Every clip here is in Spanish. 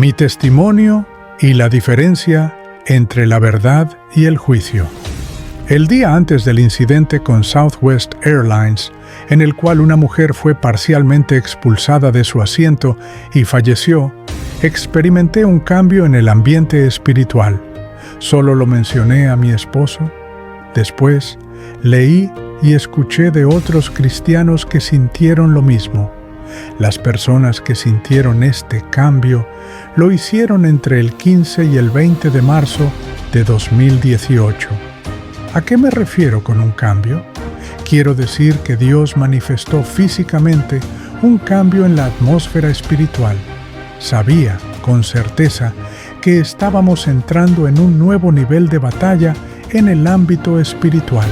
Mi testimonio y la diferencia entre la verdad y el juicio. El día antes del incidente con Southwest Airlines, en el cual una mujer fue parcialmente expulsada de su asiento y falleció, experimenté un cambio en el ambiente espiritual. Solo lo mencioné a mi esposo. Después, leí y escuché de otros cristianos que sintieron lo mismo. Las personas que sintieron este cambio lo hicieron entre el 15 y el 20 de marzo de 2018. ¿A qué me refiero con un cambio? Quiero decir que Dios manifestó físicamente un cambio en la atmósfera espiritual. Sabía, con certeza, que estábamos entrando en un nuevo nivel de batalla en el ámbito espiritual.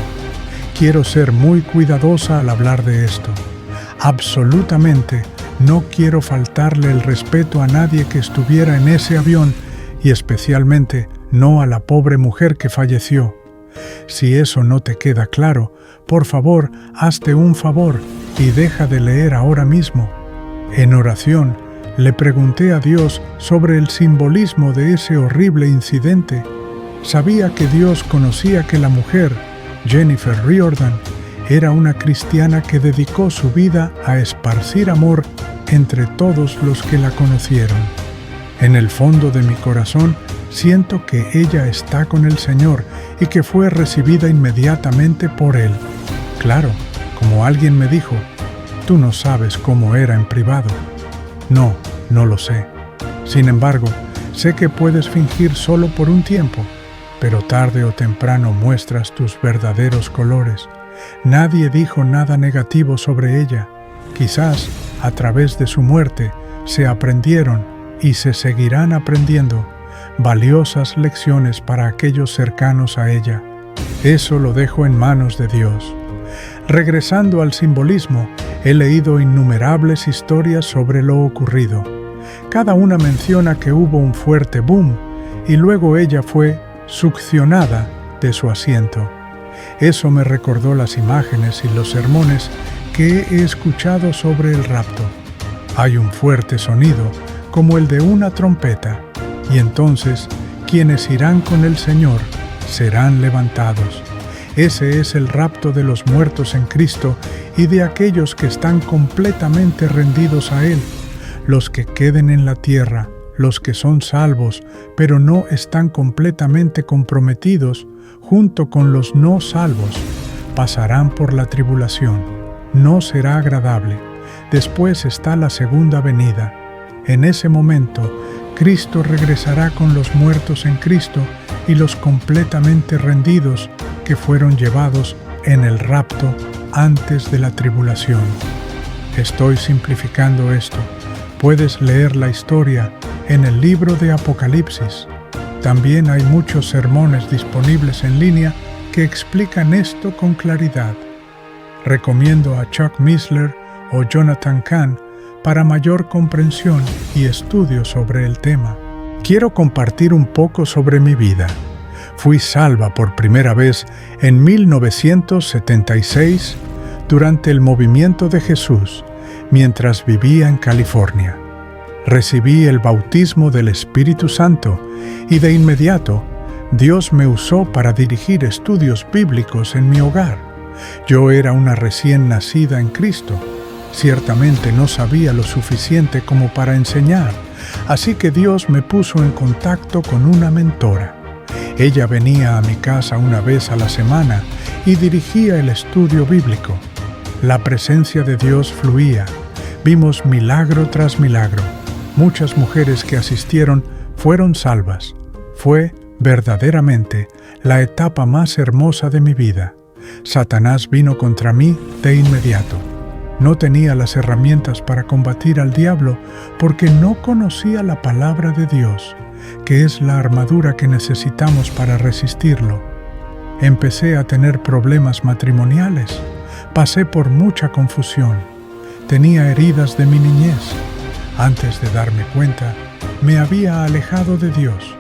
Quiero ser muy cuidadosa al hablar de esto. Absolutamente no quiero faltarle el respeto a nadie que estuviera en ese avión y especialmente no a la pobre mujer que falleció. Si eso no te queda claro, por favor, hazte un favor y deja de leer ahora mismo. En oración, le pregunté a Dios sobre el simbolismo de ese horrible incidente. Sabía que Dios conocía que la mujer, Jennifer Riordan, era una cristiana que dedicó su vida a esparcir amor entre todos los que la conocieron. En el fondo de mi corazón, siento que ella está con el Señor y que fue recibida inmediatamente por Él. Claro, como alguien me dijo, tú no sabes cómo era en privado. No, no lo sé. Sin embargo, sé que puedes fingir solo por un tiempo, pero tarde o temprano muestras tus verdaderos colores. Nadie dijo nada negativo sobre ella. Quizás, a través de su muerte, se aprendieron y se seguirán aprendiendo valiosas lecciones para aquellos cercanos a ella. Eso lo dejo en manos de Dios. Regresando al simbolismo, he leído innumerables historias sobre lo ocurrido. Cada una menciona que hubo un fuerte boom y luego ella fue succionada de su asiento. Eso me recordó las imágenes y los sermones que he escuchado sobre el rapto. Hay un fuerte sonido, como el de una trompeta, y entonces quienes irán con el Señor serán levantados. Ese es el rapto de los muertos en Cristo y de aquellos que están completamente rendidos a Él, los que queden en la tierra, los que son salvos, pero no están completamente comprometidos, junto con los no salvos, pasarán por la tribulación. No será agradable. Después está la segunda venida. En ese momento, Cristo regresará con los muertos en Cristo y los completamente rendidos que fueron llevados en el rapto antes de la tribulación. Estoy simplificando esto. Puedes leer la historia en el libro de Apocalipsis. También hay muchos sermones disponibles en línea que explican esto con claridad. Recomiendo a Chuck Missler o Jonathan Cahn para mayor comprensión y estudio sobre el tema. Quiero compartir un poco sobre mi vida. Fui salva por primera vez en 1976 durante el Movimiento de Jesús, mientras vivía en California. Recibí el bautismo del Espíritu Santo y de inmediato Dios me usó para dirigir estudios bíblicos en mi hogar. Yo era una recién nacida en Cristo. Ciertamente no sabía lo suficiente como para enseñar, así que Dios me puso en contacto con una mentora. Ella venía a mi casa una vez a la semana y dirigía el estudio bíblico. La presencia de Dios fluía. Vimos milagro tras milagro. Muchas mujeres que asistieron fueron salvas. Fue verdaderamente la etapa más hermosa de mi vida. Satanás vino contra mí de inmediato. No tenía las herramientas para combatir al diablo porque no conocía la palabra de Dios, que es la armadura que necesitamos para resistirlo. Empecé a tener problemas matrimoniales. Pasé por mucha confusión. Tenía heridas de mi niñez. Antes de darme cuenta, me había alejado de Dios.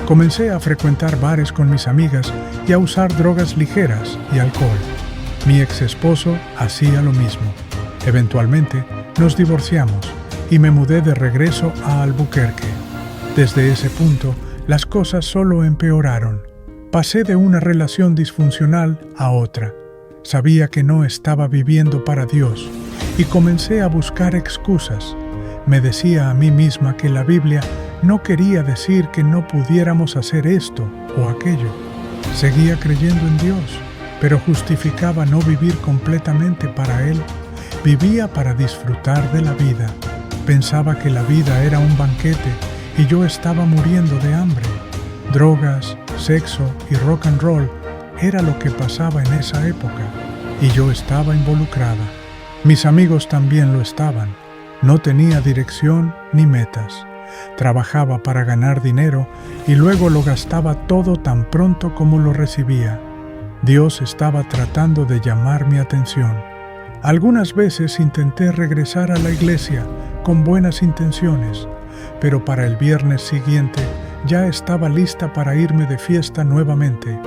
Comencé a frecuentar bares con mis amigas y a usar drogas ligeras y alcohol. Mi ex esposo hacía lo mismo. Eventualmente nos divorciamos y me mudé de regreso a Albuquerque. Desde ese punto, las cosas solo empeoraron. Pasé de una relación disfuncional a otra. Sabía que no estaba viviendo para Dios y comencé a buscar excusas. Me decía a mí misma que la Biblia no quería decir que no pudiéramos hacer esto o aquello. Seguía creyendo en Dios, pero justificaba no vivir completamente para Él. Vivía para disfrutar de la vida. Pensaba que la vida era un banquete y yo estaba muriendo de hambre. Drogas, sexo y rock and roll era lo que pasaba en esa época, y yo estaba involucrada. Mis amigos también lo estaban. No tenía dirección ni metas. Trabajaba para ganar dinero y luego lo gastaba todo tan pronto como lo recibía. Dios estaba tratando de llamar mi atención. Algunas veces intenté regresar a la iglesia con buenas intenciones, pero para el viernes siguiente ya estaba lista para irme de fiesta nuevamente.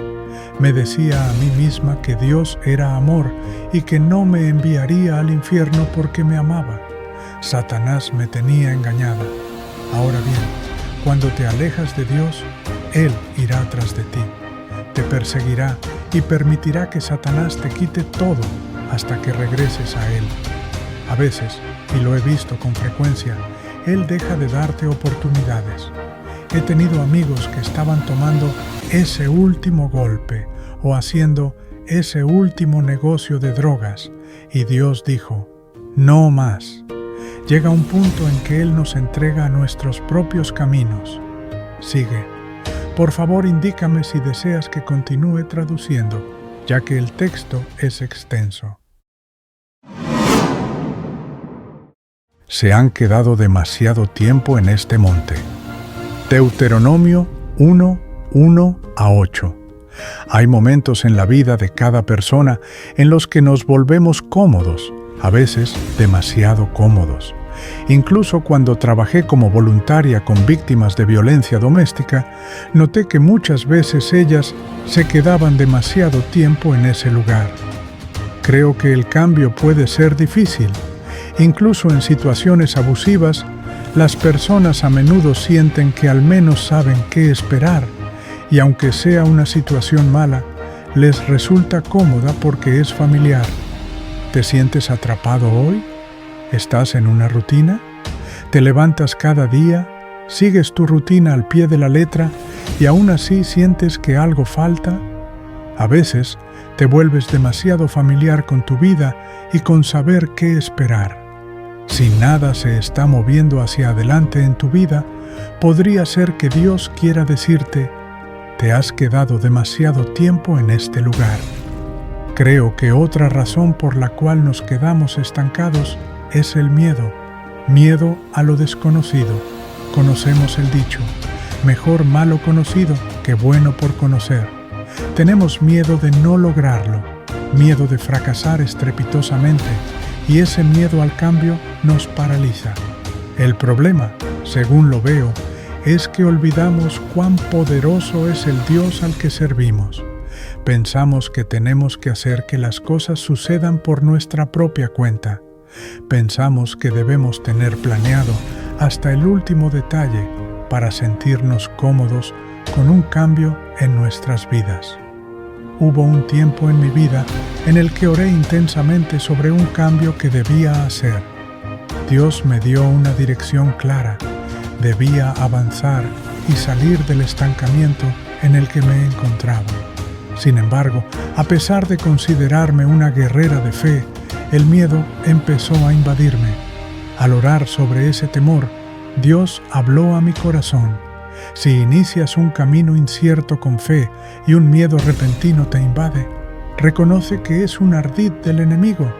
Me decía a mí misma que Dios era amor y que no me enviaría al infierno porque me amaba. Satanás me tenía engañada. Ahora bien, cuando te alejas de Dios, Él irá tras de ti. Te perseguirá y permitirá que Satanás te quite todo hasta que regreses a Él. A veces, y lo he visto con frecuencia, Él deja de darte oportunidades. He tenido amigos que estaban tomando ese último golpe o haciendo ese último negocio de drogas y Dios dijo, no más. Llega un punto en que Él nos entrega a nuestros propios caminos. Sigue. Por favor, indícame si deseas que continúe traduciendo, ya que el texto es extenso. Se han quedado demasiado tiempo en este monte. Deuteronomio 1:1-8. Hay momentos en la vida de cada persona en los que nos volvemos cómodos, a veces demasiado cómodos. Incluso cuando trabajé como voluntaria con víctimas de violencia doméstica, noté que muchas veces ellas se quedaban demasiado tiempo en ese lugar. Creo que el cambio puede ser difícil. Incluso en situaciones abusivas, las personas a menudo sienten que al menos saben qué esperar, y aunque sea una situación mala, les resulta cómoda porque es familiar. ¿Te sientes atrapado hoy? ¿Estás en una rutina? ¿Te levantas cada día? ¿Sigues tu rutina al pie de la letra y aún así sientes que algo falta? A veces te vuelves demasiado familiar con tu vida y con saber qué esperar. Si nada se está moviendo hacia adelante en tu vida, podría ser que Dios quiera decirte, te has quedado demasiado tiempo en este lugar. Creo que otra razón por la cual nos quedamos estancados es el miedo. Miedo a lo desconocido. Conocemos el dicho, mejor malo conocido que bueno por conocer. Tenemos miedo de no lograrlo, miedo de fracasar estrepitosamente, y ese miedo al cambio nos paraliza. El problema, según lo veo, es que olvidamos cuán poderoso es el Dios al que servimos. Pensamos que tenemos que hacer que las cosas sucedan por nuestra propia cuenta. Pensamos que debemos tener planeado hasta el último detalle para sentirnos cómodos con un cambio en nuestras vidas. Hubo un tiempo en mi vida en el que oré intensamente sobre un cambio que debía hacer. Dios me dio una dirección clara. Debía avanzar y salir del estancamiento en el que me encontraba. Sin embargo, a pesar de considerarme una guerrera de fe, el miedo empezó a invadirme. Al orar sobre ese temor, Dios habló a mi corazón. Si inicias un camino incierto con fe y un miedo repentino te invade, reconoce que es un ardid del enemigo.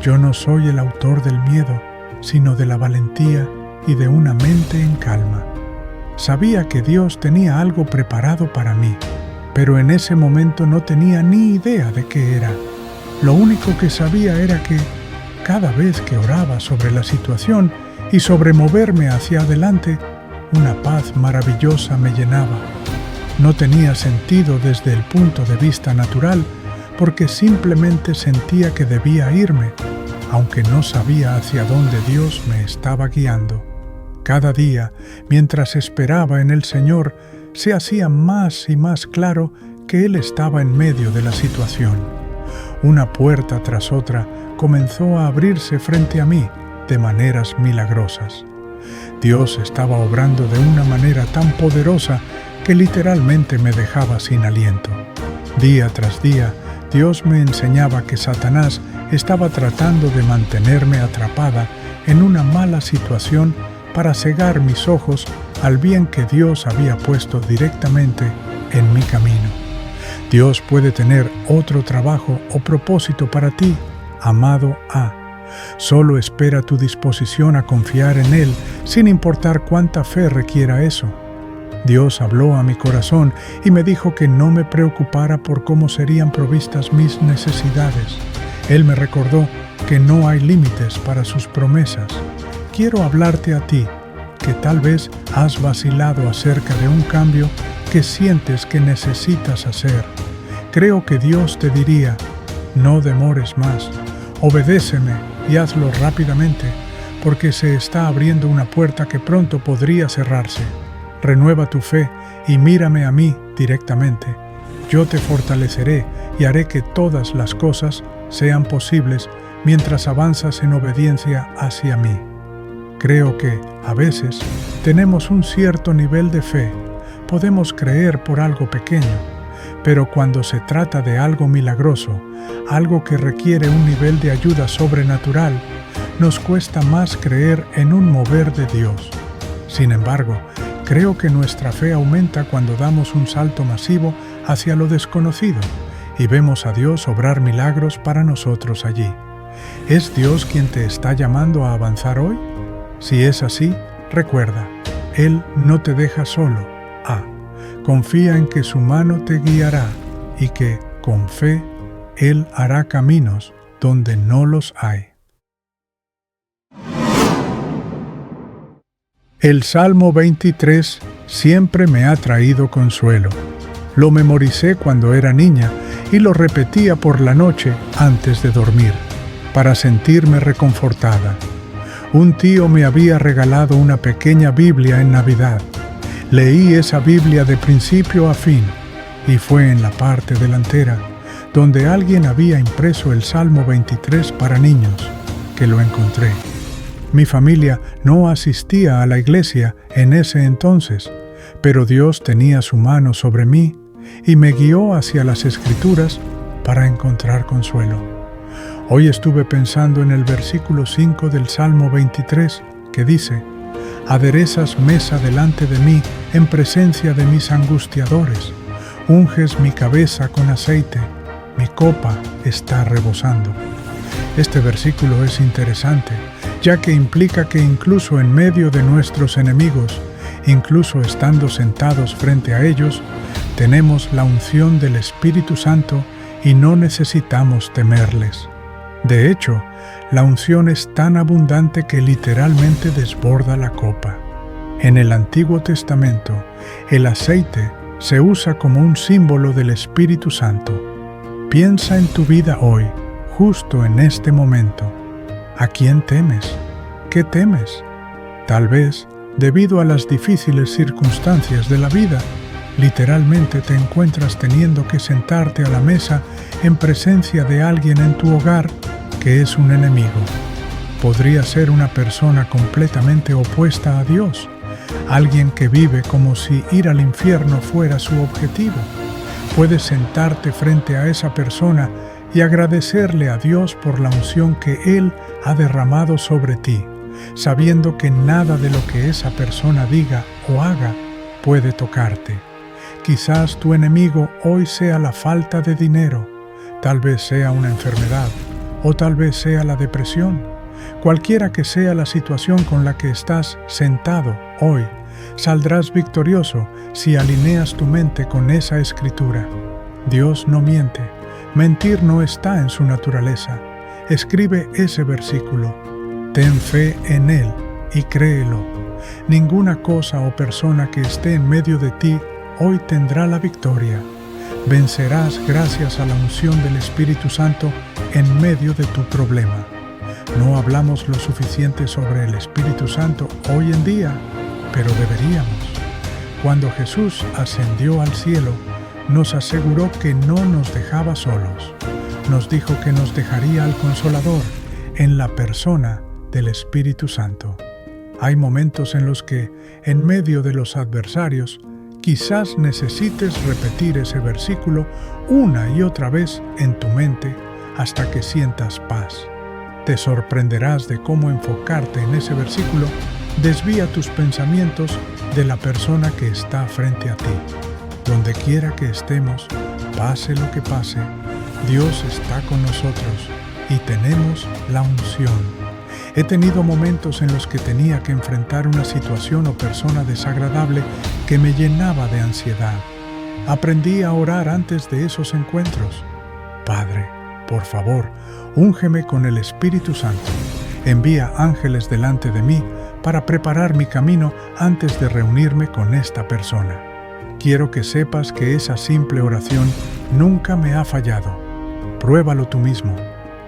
Yo no soy el autor del miedo, sino de la valentía y de una mente en calma. Sabía que Dios tenía algo preparado para mí, pero en ese momento no tenía ni idea de qué era. Lo único que sabía era que, cada vez que oraba sobre la situación y sobre moverme hacia adelante, una paz maravillosa me llenaba. No tenía sentido desde el punto de vista natural, porque simplemente sentía que debía irme, aunque no sabía hacia dónde Dios me estaba guiando. Cada día, mientras esperaba en el Señor, se hacía más y más claro que Él estaba en medio de la situación. Una puerta tras otra comenzó a abrirse frente a mí de maneras milagrosas. Dios estaba obrando de una manera tan poderosa que literalmente me dejaba sin aliento. Día tras día, Dios me enseñaba que Satanás estaba tratando de mantenerme atrapada en una mala situación para cegar mis ojos al bien que Dios había puesto directamente en mi camino. Dios puede tener otro trabajo o propósito para ti, amado A. Solo espera tu disposición a confiar en Él, sin importar cuánta fe requiera eso. Dios habló a mi corazón y me dijo que no me preocupara por cómo serían provistas mis necesidades. Él me recordó que no hay límites para sus promesas. Quiero hablarte a ti, que tal vez has vacilado acerca de un cambio que sientes que necesitas hacer. Creo que Dios te diría: no demores más, obedéceme y hazlo rápidamente, porque se está abriendo una puerta que pronto podría cerrarse. Renueva tu fe y mírame a mí directamente. Yo te fortaleceré y haré que todas las cosas sean posibles mientras avanzas en obediencia hacia mí. Creo que, a veces, tenemos un cierto nivel de fe. Podemos creer por algo pequeño, pero cuando se trata de algo milagroso, algo que requiere un nivel de ayuda sobrenatural, nos cuesta más creer en un mover de Dios. Sin embargo, creo que nuestra fe aumenta cuando damos un salto masivo hacia lo desconocido y vemos a Dios obrar milagros para nosotros allí. ¿Es Dios quien te está llamando a avanzar hoy? Si es así, recuerda, Él no te deja solo. Confía en que su mano te guiará y que, con fe, Él hará caminos donde no los hay. El Salmo 23 siempre me ha traído consuelo. Lo memoricé cuando era niña y lo repetía por la noche antes de dormir, para sentirme reconfortada. Un tío me había regalado una pequeña Biblia en Navidad. Leí esa Biblia de principio a fin, y fue en la parte delantera, donde alguien había impreso el Salmo 23 para niños, que lo encontré. Mi familia no asistía a la iglesia en ese entonces, pero Dios tenía su mano sobre mí y me guió hacia las Escrituras para encontrar consuelo. Hoy estuve pensando en el versículo 5 del Salmo 23, que dice: aderezas mesa delante de mí en presencia de mis angustiadores, unges mi cabeza con aceite, mi copa está rebosando. Este versículo es interesante, ya que implica que incluso en medio de nuestros enemigos, incluso estando sentados frente a ellos, tenemos la unción del Espíritu Santo y no necesitamos temerles. De hecho, la unción es tan abundante que literalmente desborda la copa. En el Antiguo Testamento, el aceite se usa como un símbolo del Espíritu Santo. Piensa en tu vida hoy, justo en este momento. ¿A quién temes? ¿Qué temes? Tal vez, debido a las difíciles circunstancias de la vida, literalmente te encuentras teniendo que sentarte a la mesa en presencia de alguien en tu hogar que es un enemigo. Podría ser una persona completamente opuesta a Dios, alguien que vive como si ir al infierno fuera su objetivo. Puedes sentarte frente a esa persona y agradecerle a Dios por la unción que Él ha derramado sobre ti, sabiendo que nada de lo que esa persona diga o haga puede tocarte. Quizás tu enemigo hoy sea la falta de dinero, tal vez sea una enfermedad, o tal vez sea la depresión. Cualquiera que sea la situación con la que estás sentado hoy, saldrás victorioso si alineas tu mente con esa escritura. Dios no miente. Mentir no está en su naturaleza. Escribe ese versículo. Ten fe en Él y créelo. Ninguna cosa o persona que esté en medio de ti hoy tendrá la victoria. Vencerás gracias a la unción del Espíritu Santo en medio de tu problema. No hablamos lo suficiente sobre el Espíritu Santo hoy en día, pero deberíamos. Cuando Jesús ascendió al cielo, nos aseguró que no nos dejaba solos. Nos dijo que nos dejaría al Consolador en la persona del Espíritu Santo. Hay momentos en los que, en medio de los adversarios, quizás necesites repetir ese versículo una y otra vez en tu mente hasta que sientas paz. Te sorprenderás de cómo enfocarte en ese versículo desvía tus pensamientos de la persona que está frente a ti. Donde quiera que estemos, pase lo que pase, Dios está con nosotros y tenemos la unción. He tenido momentos en los que tenía que enfrentar una situación o persona desagradable que me llenaba de ansiedad. Aprendí a orar antes de esos encuentros. Padre, por favor, úngeme con el Espíritu Santo. Envía ángeles delante de mí para preparar mi camino antes de reunirme con esta persona. Quiero que sepas que esa simple oración nunca me ha fallado. Pruébalo tú mismo.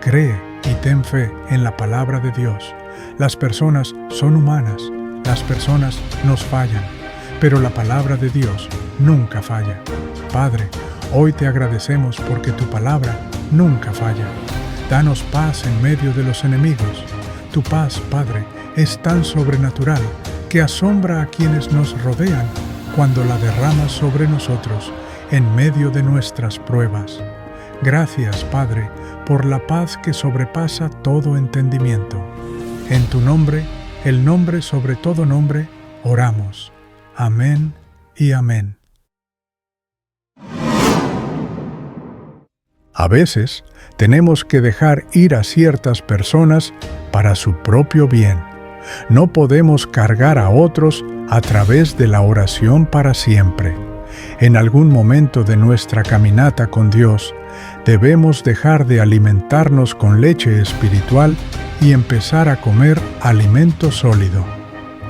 Cree y ten fe en la palabra de Dios. Las personas son humanas, las personas nos fallan, pero la palabra de Dios nunca falla. Padre, hoy te agradecemos porque tu palabra nunca falla. Danos paz en medio de los enemigos. Tu paz, Padre, es tan sobrenatural que asombra a quienes nos rodean cuando la derramas sobre nosotros en medio de nuestras pruebas. Gracias, Padre, por la paz que sobrepasa todo entendimiento. En tu nombre, el nombre sobre todo nombre, oramos. Amén y amén. A veces, tenemos que dejar ir a ciertas personas para su propio bien. No podemos cargar a otros a través de la oración para siempre. En algún momento de nuestra caminata con Dios, debemos dejar de alimentarnos con leche espiritual y empezar a comer alimento sólido.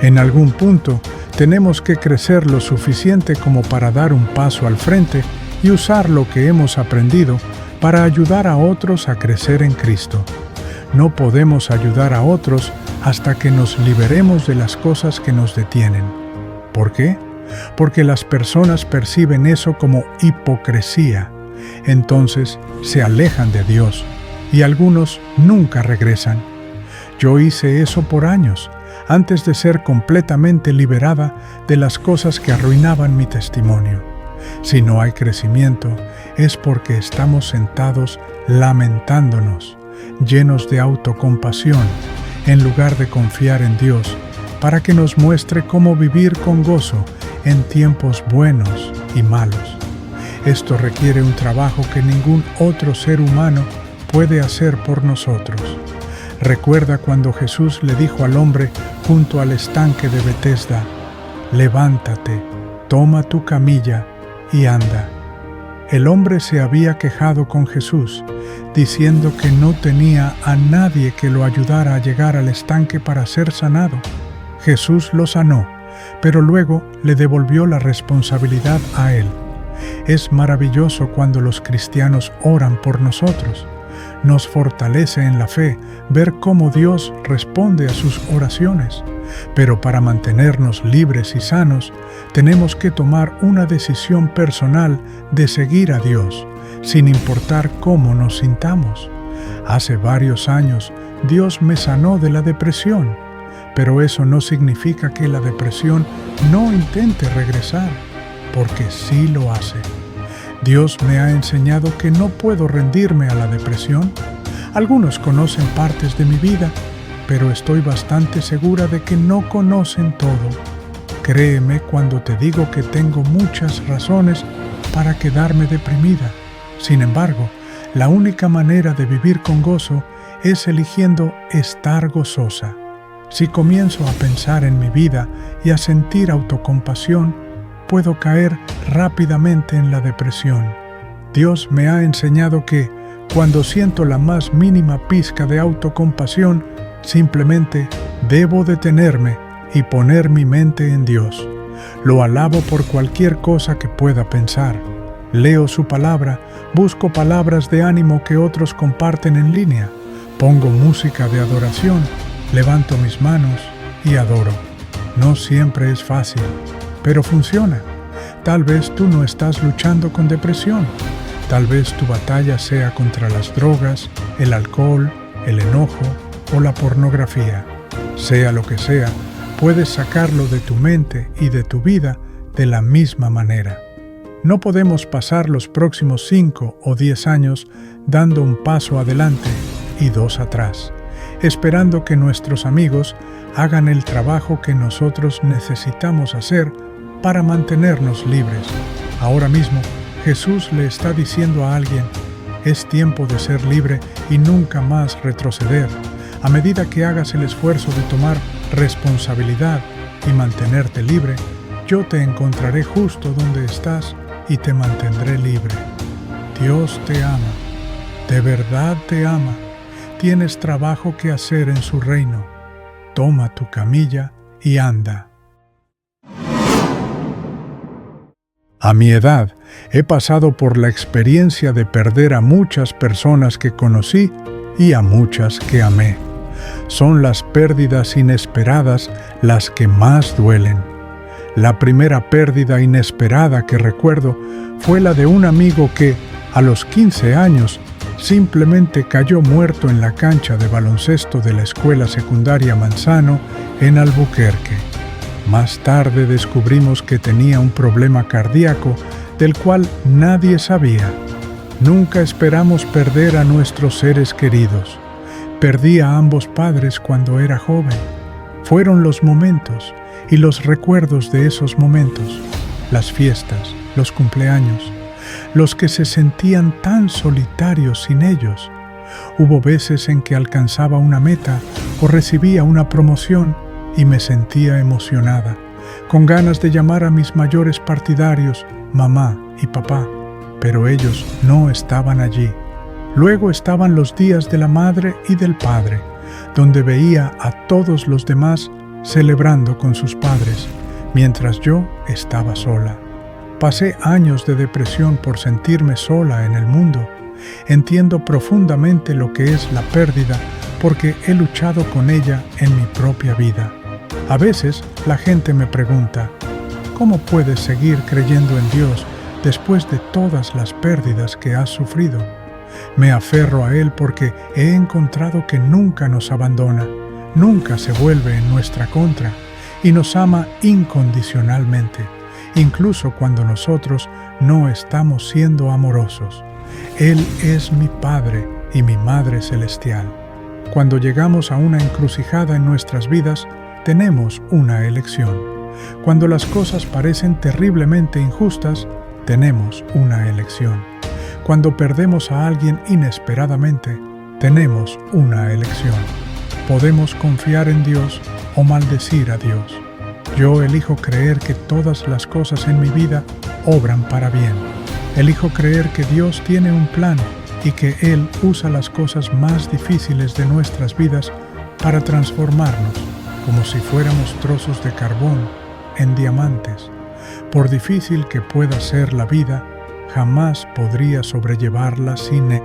En algún punto, tenemos que crecer lo suficiente como para dar un paso al frente y usar lo que hemos aprendido para ayudar a otros a crecer en Cristo. No podemos ayudar a otros hasta que nos liberemos de las cosas que nos detienen. ¿Por qué? Porque las personas perciben eso como hipocresía. Entonces se alejan de Dios y algunos nunca regresan. Yo hice eso por años, antes de ser completamente liberada de las cosas que arruinaban mi testimonio. Si no hay crecimiento, es porque estamos sentados lamentándonos, llenos de autocompasión, en lugar de confiar en Dios, para que nos muestre cómo vivir con gozo en tiempos buenos y malos. Esto requiere un trabajo que ningún otro ser humano puede hacer por nosotros. Recuerda cuando Jesús le dijo al hombre junto al estanque de Betesda: «Levántate, toma tu camilla y anda». El hombre se había quejado con Jesús, diciendo que no tenía a nadie que lo ayudara a llegar al estanque para ser sanado. Jesús lo sanó, pero luego le devolvió la responsabilidad a él. Es maravilloso cuando los cristianos oran por nosotros. Nos fortalece en la fe ver cómo Dios responde a sus oraciones. Pero para mantenernos libres y sanos, tenemos que tomar una decisión personal de seguir a Dios, sin importar cómo nos sintamos. Hace varios años, Dios me sanó de la depresión, pero eso no significa que la depresión no intente regresar, porque sí lo hace. Dios me ha enseñado que no puedo rendirme a la depresión. Algunos conocen partes de mi vida, pero estoy bastante segura de que no conocen todo. Créeme cuando te digo que tengo muchas razones para quedarme deprimida. Sin embargo, la única manera de vivir con gozo es eligiendo estar gozosa. Si comienzo a pensar en mi vida y a sentir autocompasión, puedo caer rápidamente en la depresión. Dios me ha enseñado que, cuando siento la más mínima pizca de autocompasión, simplemente debo detenerme y poner mi mente en Dios. Lo alabo por cualquier cosa que pueda pensar. Leo su palabra, busco palabras de ánimo que otros comparten en línea. Pongo música de adoración, levanto mis manos y adoro. No siempre es fácil, pero funciona. Tal vez tú no estás luchando con depresión. Tal vez tu batalla sea contra las drogas, el alcohol, el enojo o la pornografía. Sea lo que sea, puedes sacarlo de tu mente y de tu vida de la misma manera. No podemos pasar los próximos 5 o 10 años dando un paso adelante y 2 atrás, esperando que nuestros amigos hagan el trabajo que nosotros necesitamos hacer para mantenernos libres. Ahora mismo, Jesús le está diciendo a alguien: es tiempo de ser libre y nunca más retroceder. A medida que hagas el esfuerzo de tomar responsabilidad y mantenerte libre, yo te encontraré justo donde estás y te mantendré libre. Dios te ama, de verdad te ama. Tienes trabajo que hacer en su reino. Toma tu camilla y anda. A mi edad, he pasado por la experiencia de perder a muchas personas que conocí y a muchas que amé. Son las pérdidas inesperadas las que más duelen. La primera pérdida inesperada que recuerdo fue la de un amigo que, a los 15 años, simplemente cayó muerto en la cancha de baloncesto de la escuela secundaria Manzano en Albuquerque. Más tarde descubrimos que tenía un problema cardíaco del cual nadie sabía. Nunca esperamos perder a nuestros seres queridos. Perdí a ambos padres cuando era joven. Fueron los momentos y los recuerdos de esos momentos, las fiestas, los cumpleaños, los que se sentían tan solitarios sin ellos. Hubo veces en que alcanzaba una meta o recibía una promoción y me sentía emocionada, con ganas de llamar a mis mayores partidarios, mamá y papá, pero ellos no estaban allí. Luego estaban los días de la madre y del padre, donde veía a todos los demás celebrando con sus padres, mientras yo estaba sola. Pasé años de depresión por sentirme sola en el mundo. Entiendo profundamente lo que es la pérdida porque he luchado con ella en mi propia vida. A veces la gente me pregunta: ¿cómo puedes seguir creyendo en Dios después de todas las pérdidas que has sufrido? Me aferro a Él porque he encontrado que nunca nos abandona, nunca se vuelve en nuestra contra y nos ama incondicionalmente, incluso cuando nosotros no estamos siendo amorosos. Él es mi Padre y mi Madre Celestial. Cuando llegamos a una encrucijada en nuestras vidas, tenemos una elección. Cuando las cosas parecen terriblemente injustas, tenemos una elección. Cuando perdemos a alguien inesperadamente, tenemos una elección. Podemos confiar en Dios o maldecir a Dios. Yo elijo creer que todas las cosas en mi vida obran para bien. Elijo creer que Dios tiene un plan y que Él usa las cosas más difíciles de nuestras vidas para transformarnos, como si fuéramos trozos de carbón en diamantes. Por difícil que pueda ser la vida, jamás podría sobrellevarla sin Él.